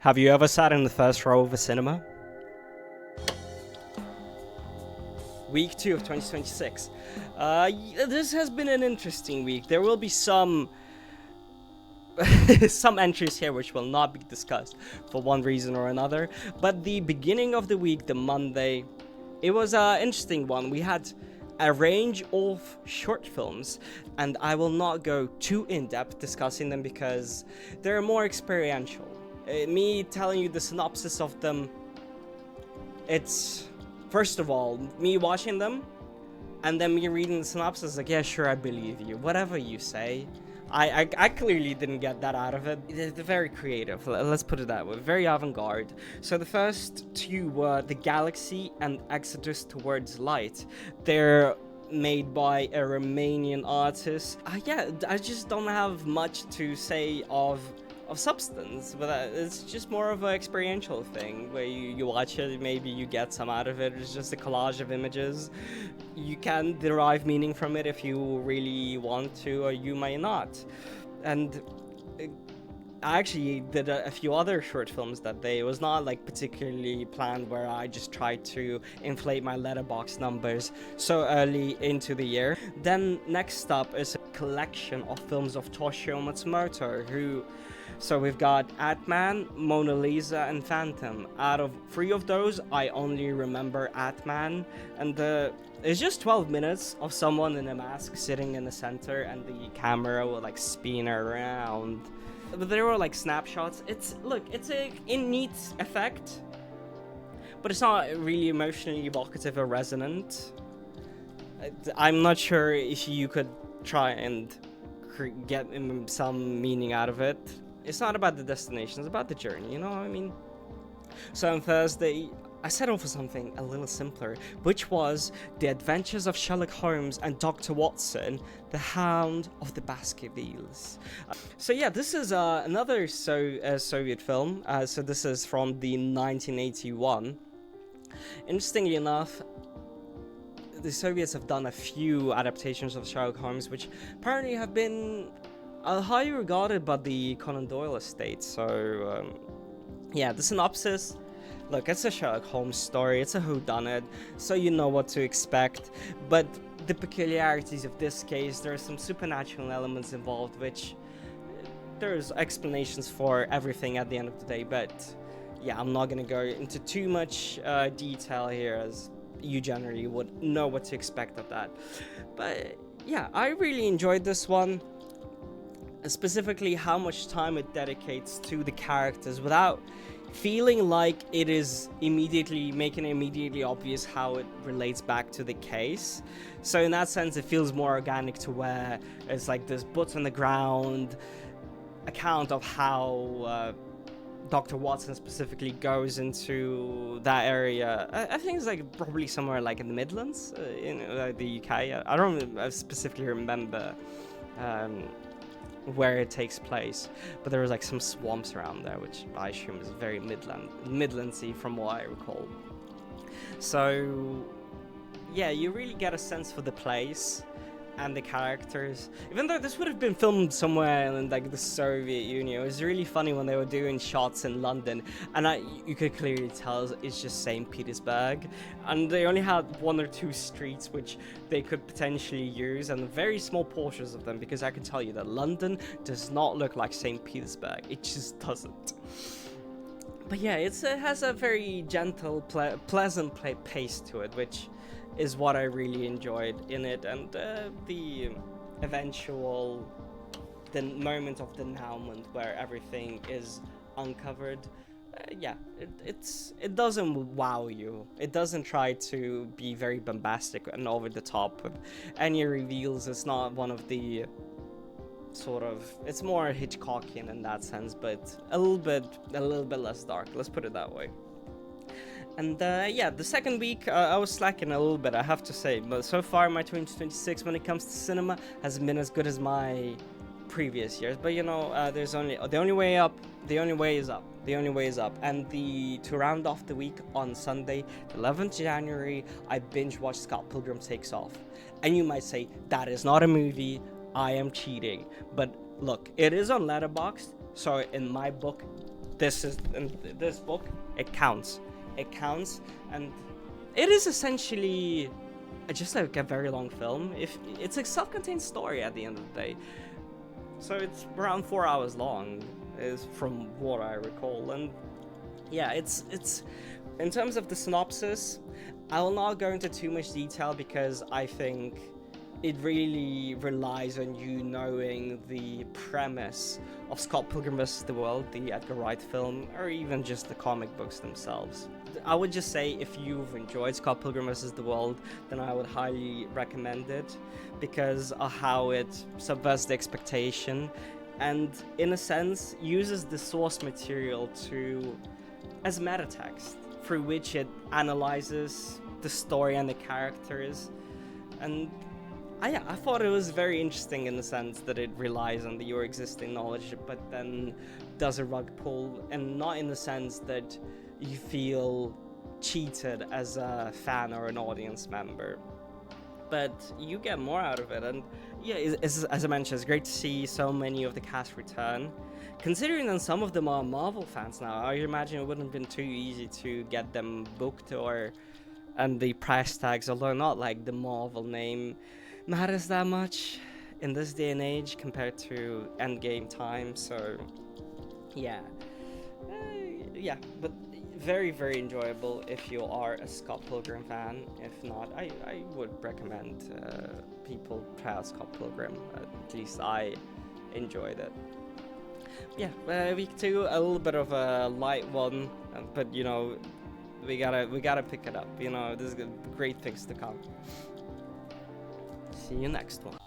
Have you ever sat in the first row of a cinema? Week 2 of 2026. This has been an interesting week. There will be some some entries here which will not be discussed for one reason or another. But the beginning of the week, the Monday, it was an interesting one. We had a range of short films, and I will not go too in-depth discussing them because they're more experiential. Me telling you the synopsis of them, it's, first of all, me watching them, and then me reading the synopsis, like, yeah, sure, I believe you. Whatever you say. I clearly didn't get that out of it. They're very creative, let's put it that way. Very avant-garde. So the first two were The Galaxy and Exodus Towards Light. They're made by a Romanian artist. Yeah, I just don't have much to say of substance, but it's just more of an experiential thing where you watch it, maybe you get some out of it. It's just a collage of images. You can derive meaning from it if you really want to, or you may not. And I actually did a few other short films that day. It was not like particularly planned, where I just tried to inflate my Letterboxd numbers so early into the year. Then next up is a collection of films of Toshio Matsumoto, who... So we've got Atman, Mona Lisa, and Phantom. Out of 3 of those, I only remember Atman, and it's just 12 minutes of someone in a mask sitting in the center, and the camera will like spin around. But there were like snapshots. It's a neat effect, but it's not really emotionally evocative or resonant. I'm not sure if you could try and get some meaning out of it. It's not about the destination, it's about the journey, you know what I mean? So on Thursday, I set off for something a little simpler, which was The Adventures of Sherlock Holmes and Dr. Watson, The Hound of the Baskervilles. So yeah, this is another Soviet film. So this is from the 1981. Interestingly enough, the Soviets have done a few adaptations of Sherlock Holmes, which apparently have been highly regarded by the Conan Doyle estate. So yeah, the synopsis, look, it's a Sherlock Holmes story, it's a whodunit, so you know what to expect. But the peculiarities of this case, there are some supernatural elements involved, which there's explanations for everything at the end of the day. But yeah, I'm not gonna go into too much detail here, as you generally would know what to expect of that. But yeah, I really enjoyed this one. Specifically how much time it dedicates to the characters without feeling like it is making it immediately obvious how it relates back to the case. So in that sense, it feels more organic, to where it's like this boots on the ground account of how Dr. Watson specifically goes into that area. I think it's like probably somewhere like in the Midlands, in the UK. I don't specifically remember where it takes place, but there was like some swamps around there, which I assume is very Midlandsy from what I recall. So yeah, you really get a sense for the place and the characters. Even though this would have been filmed somewhere in like the Soviet Union, it was really funny when they were doing shots in London, and you could clearly tell it's just St. Petersburg, and they only had 1 or 2 streets which they could potentially use, and very small portions of them, because I can tell you that London does not look like St. Petersburg. It just doesn't. But yeah, it has a very gentle, pleasant pace to it, which is what I really enjoyed in it. And the moment of denouement where everything is uncovered, yeah, it doesn't wow you. It doesn't try to be very bombastic and over the top with any reveals. It's not one of the it's more Hitchcockian in that sense, but a little bit less dark, let's put it that way. And yeah, the second week I was slacking a little bit, I have to say, but so far my 2026 when it comes to cinema hasn't been as good as my previous years. But you know, there's the only way is up. And to round off the week, on Sunday, the 11th January, I binge watched Scott Pilgrim Takes Off. And you might say that is not a movie, I am cheating. But look, it is on Letterboxd, so in my book, this book, it counts. It counts, and it is essentially just like a very long film. If it's a self-contained story at the end of the day, so it's around 4 hours long, is from what I recall. And yeah, it's in terms of the synopsis, I will not go into too much detail because I think it really relies on you knowing the premise of Scott Pilgrim vs. the World, the Edgar Wright film, or even just the comic books themselves. I would just say if you've enjoyed Scott Pilgrim vs. the World, then I would highly recommend it because of how it subverts the expectation and, in a sense, uses the source material as meta text, through which it analyzes the story and the characters. And I thought it was very interesting in the sense that it relies on your existing knowledge, but then does a rug pull, and not in the sense that you feel cheated as a fan or an audience member, but you get more out of it. And yeah, as I mentioned, it's great to see so many of the cast return. Considering that some of them are Marvel fans now, I imagine it wouldn't have been too easy to get them booked and the price tags, although not like the Marvel name matters that much in this day and age compared to Endgame time. So yeah, but very, very enjoyable if you are a Scott Pilgrim fan. If not, I would recommend people try out Scott Pilgrim. At least I enjoyed it. Yeah, week 2, a little bit of a light one, but you know, we gotta pick it up. You know, there's great things to come. See you next one.